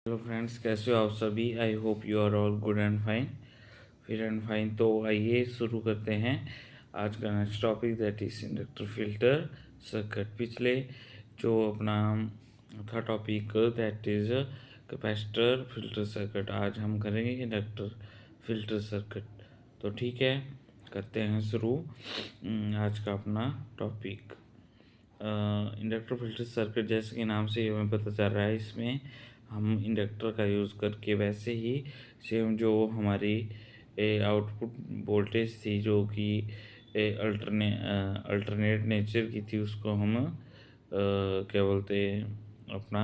Hello friends, कैसे हो आप सभी। I hope you are all good and fine. फिर एंड फाइन तो आइए शुरू करते हैं आज का next topic, that is inductor filter circuit. पिछले जो अपना था topic that is capacitor filter circuit, आज हम करेंगे इंडक्टर फिल्टर सर्किट। तो ठीक है, करते हैं शुरू आज का अपना टॉपिक। इंडक्टर फिल्टर सर्किट, जैसे कि नाम से हमें पता चल रहा है, इसमें हम इंडक्टर का यूज़ करके वैसे ही सेम जो हमारी आउटपुट वोल्टेज थी, जो कि अल्टरनेट नेचर की थी, उसको हम क्या बोलते हैं, अपना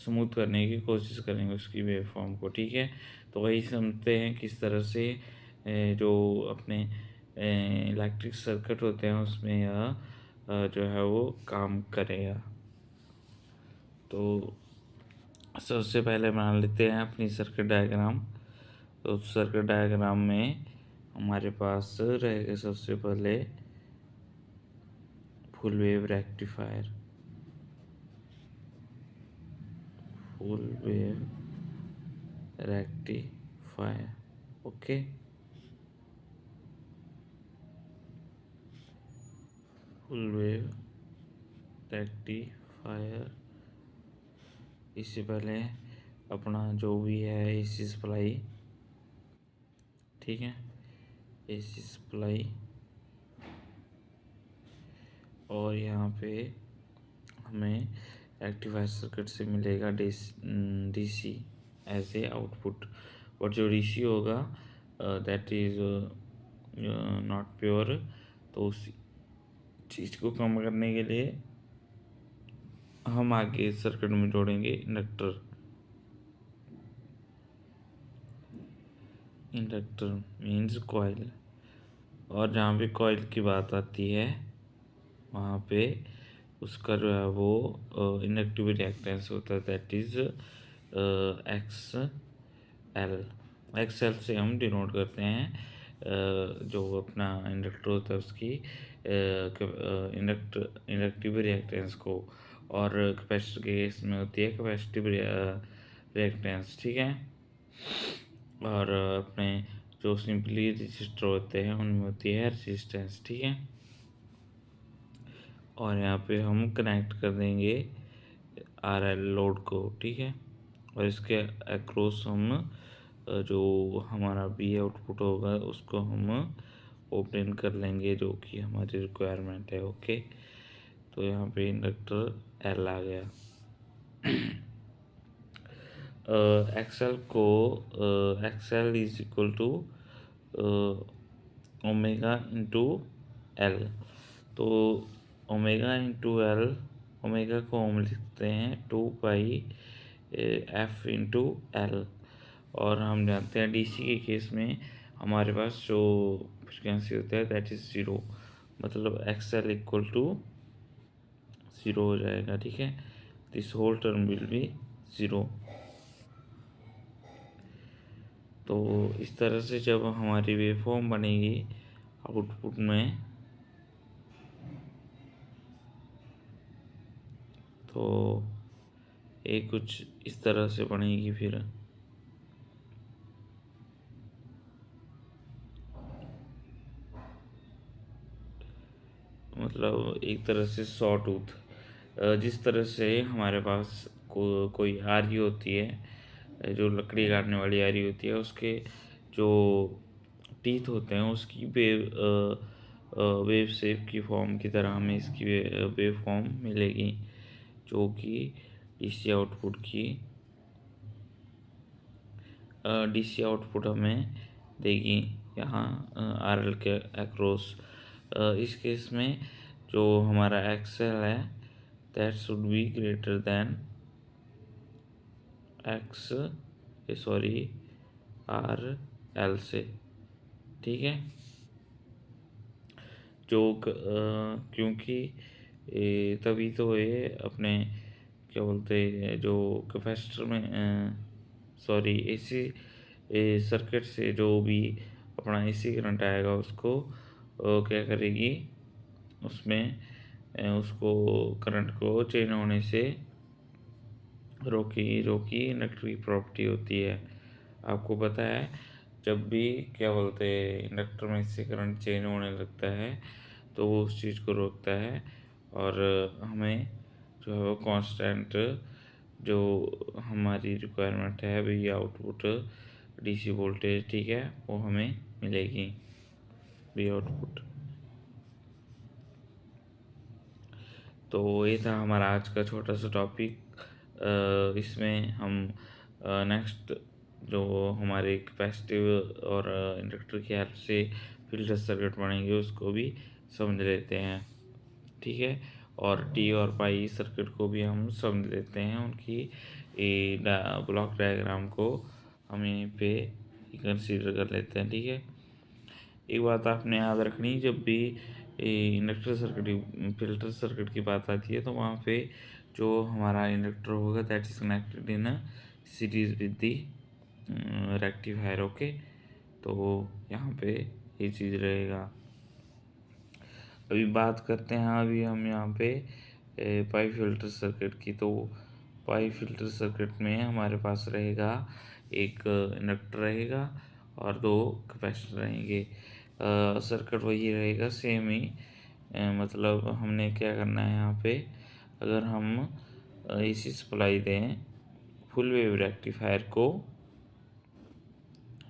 स्मूथ करने की कोशिश करेंगे उसकी वेव फॉर्म को। ठीक है, तो वही समझते हैं किस तरह से जो अपने इलेक्ट्रिक सर्किट होते हैं उसमें यह जो है वो काम करेगा। तो सबसे पहले बना लेते हैं अपनी सर्किट डायग्राम। तो सर्किट डायग्राम में हमारे पास रहेगा सबसे पहले full wave rectifier. Full wave rectifier, okay. Full wave rectifier, इससे पहले अपना जो भी है एसी सप्लाई, ठीक है, एसी सप्लाई। और यहाँ पे हमें रेक्टिफायर सर्किट से मिलेगा डीसी एज ए आउटपुट। और जो डीसी होगा दैट इज नॉट प्योर, तो उस चीज़ को कम करने के लिए हम आगे सर्किट में जोड़ेंगे इंडक्टर। इंडक्टर मीन्स कॉइल, और जहाँ भी कॉइल की बात आती है वहाँ पे उसका जो है वो इंडक्टिव रिएक्टेंस होता है, that is x L. X L से हम डिनोट करते हैं जो अपना इंडक्टर होता है उसकी इंडक्टिव रिएक्टेंस को। और कैपेसिटर के केस में होती है कैपेसिटिव रिएक्टेंस, ठीक है। और अपने जो सिंपली रजिस्टर होते हैं उनमें होती है रेजिस्टेंस, ठीक है। और यहाँ पे हम कनेक्ट कर देंगे आर एल लोड को, ठीक है। और इसके अक्रॉस हम जो हमारा बी आउटपुट होगा उसको हम ओपन कर लेंगे, जो कि हमारी रिक्वायरमेंट है, ओके। तो यहाँ पे इंडक्टर एल आ गया। एक्सएल को x l is equal to omega into l. तो ओमेगा इंटू एल, ओमेगा को हम लिखते हैं 2 पाई एफ इंटू एल। और हम जानते हैं डीसी के केस में हमारे पास जो फ्रिक्वेंसी होता है दैट इज़ 0, मतलब एक्सएल इक्वल टू 0 हो जाएगा, ठीक है। This whole term will be 0। तो इस तरह से जब हमारी वेवफॉर्म बनेगी आउटपुट में, तो ये कुछ इस तरह से बनेगी। फिर मतलब एक तरह से सॉ टूथ, जिस तरह से हमारे पास कोई आरी होती है, जो लकड़ी काटने वाली आरी होती है, उसके जो टीथ होते हैं उसकी वेव शेप की फॉर्म की तरह हमें इसकी वेव फॉर्म मिलेगी, जो कि डीसी आउटपुट की डीसी आउटपुट हमें देगी यहाँ आर एल के अक्रॉस। इस केस में जो हमारा एक्सएल है that should be greater than R L से, ठीक है। जो क्योंकि तभी तो ये अपने क्या बोलते हैं जो कैपेसिटर में सॉरी एसी सर्किट से जो भी अपना एसी करंट आएगा उसको क्या करेगी, उसमें उसको करंट को चेंज होने से रो की इंडक्टर की प्रॉपर्टी होती है। आपको पता है जब भी क्या बोलते हैं इंडक्टर में से करंट चेंज होने लगता है तो वो उस चीज़ को रोकता है और हमें जो है वो कांस्टेंट जो हमारी रिक्वायरमेंट है वही आउटपुट डीसी वोल्टेज, ठीक है, वो हमें मिलेगी वी आउटपुट। तो ये था हमारा आज का छोटा सा टॉपिक। इसमें हम नेक्स्ट जो हमारे कैपेसिटिव और इंडक्टर की हेल्प से फिल्टर सर्किट बनेंगे उसको भी समझ लेते हैं, ठीक है। और टी और पाई सर्किट को भी हम समझ लेते हैं, उनकी ब्लॉक डायग्राम को हम यहीं पे कंसीडर कर लेते हैं, ठीक है। एक बात आपने याद रखनी, जब भी इंडक्टर सर्किट फिल्टर सर्किट की बात आती है तो वहाँ पे जो हमारा इंडक्टर होगा that is connected in series with the rectifier, okay. तो यहाँ पे ये चीज़ रहेगा। अभी बात करते हैं अभी हम यहाँ पे पाई फिल्टर सर्किट की। तो पाई फिल्टर सर्किट में हमारे पास रहेगा एक इंडक्टर रहेगा और दो कैपेसिटर रहेंगे। सर्किट वही रहेगा सेम ही। मतलब हमने क्या करना है यहाँ पे, अगर हम एसी सप्लाई दें फुल वेव रेक्टिफायर को,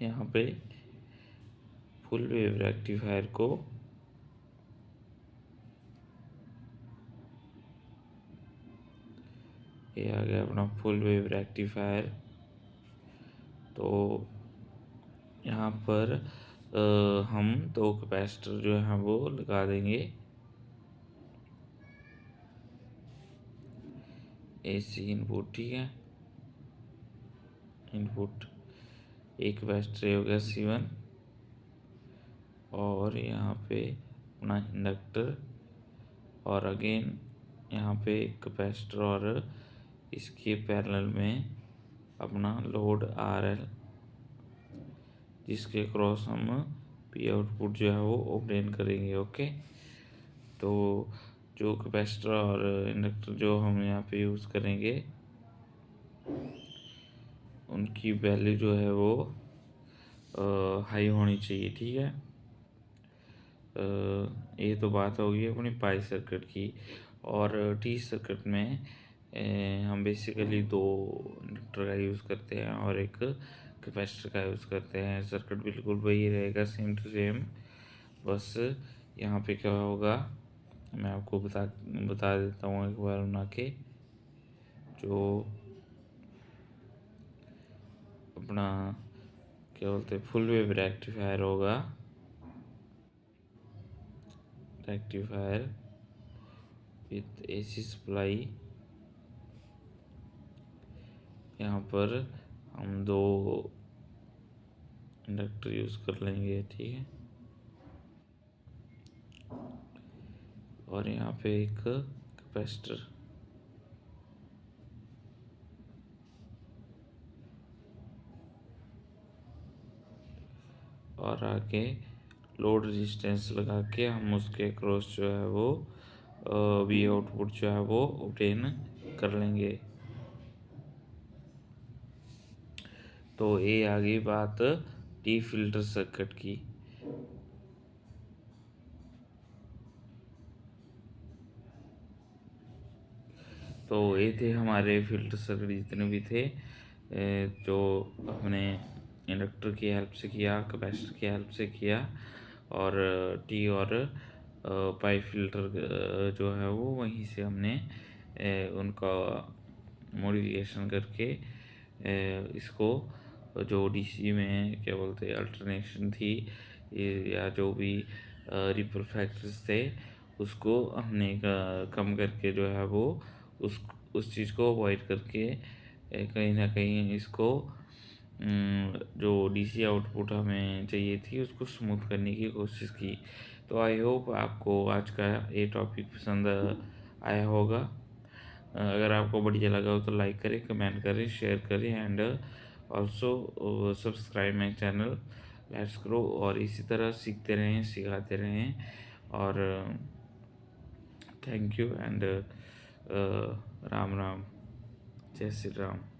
यहाँ पे फुल वेव रेक्टिफायर को ये आ गया अपना फुल वेव रेक्टिफायर। तो यहाँ पर हम दो कैपेसिटर जो है वो लगा देंगे एसी इनपुट, ठीक है। इनपुट एक कैपेसिटर हो गया C1 और यहाँ पे अपना इंडक्टर और अगेन यहाँ पे कैपेसिटर और इसके पैरेलल में अपना लोड RL जिसके क्रॉस हम पी आउटपुट जो है वो ऑब्टेन करेंगे, ओके। तो जो कैपेसिटर और इंडक्टर जो हम यहाँ पे यूज़ करेंगे उनकी वैल्यू जो है वो हाई होनी चाहिए, ठीक है। ये तो बात होगी अपनी पाई सर्किट की। और टी सर्किट में हम बेसिकली दो इंडक्टर का यूज़ करते हैं और एक कैपेसिटर का यूज़ करते हैं। सर्किट बिल्कुल वही रहेगा, सेम टू सेम। बस यहाँ पे क्या होगा मैं आपको बता देता हूँ एक बार बना के। जो अपना क्या बोलते हैं फुल वेव रेक्टिफायर होगा, रेक्टिफायर विथ एसी सप्लाई, यहाँ पर हम दो इंडक्टर यूज़ कर लेंगे, ठीक है। और यहाँ पे एक कैपेसिटर। और आगे लोड रेजिस्टेंस लगा के हम उसके क्रॉस जो है वो वी आउटपुट जो है वो ऑब्टेन कर लेंगे। तो ये आ गई बात टी फिल्टर सर्किट की। तो ये थे हमारे फिल्टर सर्किट जितने भी थे, जो हमने इंडक्टर की हेल्प से किया, कैपेसिटर की हेल्प से किया और टी और पाई फिल्टर जो है वो वहीं से हमने उनका मॉडिफिकेशन करके इसको जो डीसी में क्या बोलते हैं अल्टरनेशन थी या जो भी रिपल फैक्टर्स थे उसको हमने कम करके जो है वो उस चीज़ को अवॉइड करके कहीं ना कहीं इसको जो डीसी आउटपुट हमें चाहिए थी उसको स्मूथ करने की कोशिश की। तो आई होप आपको आज का ये टॉपिक पसंद आया होगा। अगर आपको बढ़िया लगा हो तो लाइक करें, कमेंट करें, शेयर करें and also subscribe my channel let's grow. और इसी तरह सीखते रहें, सिखाते रहें और thank you and Ram Ram. जय श्री राम।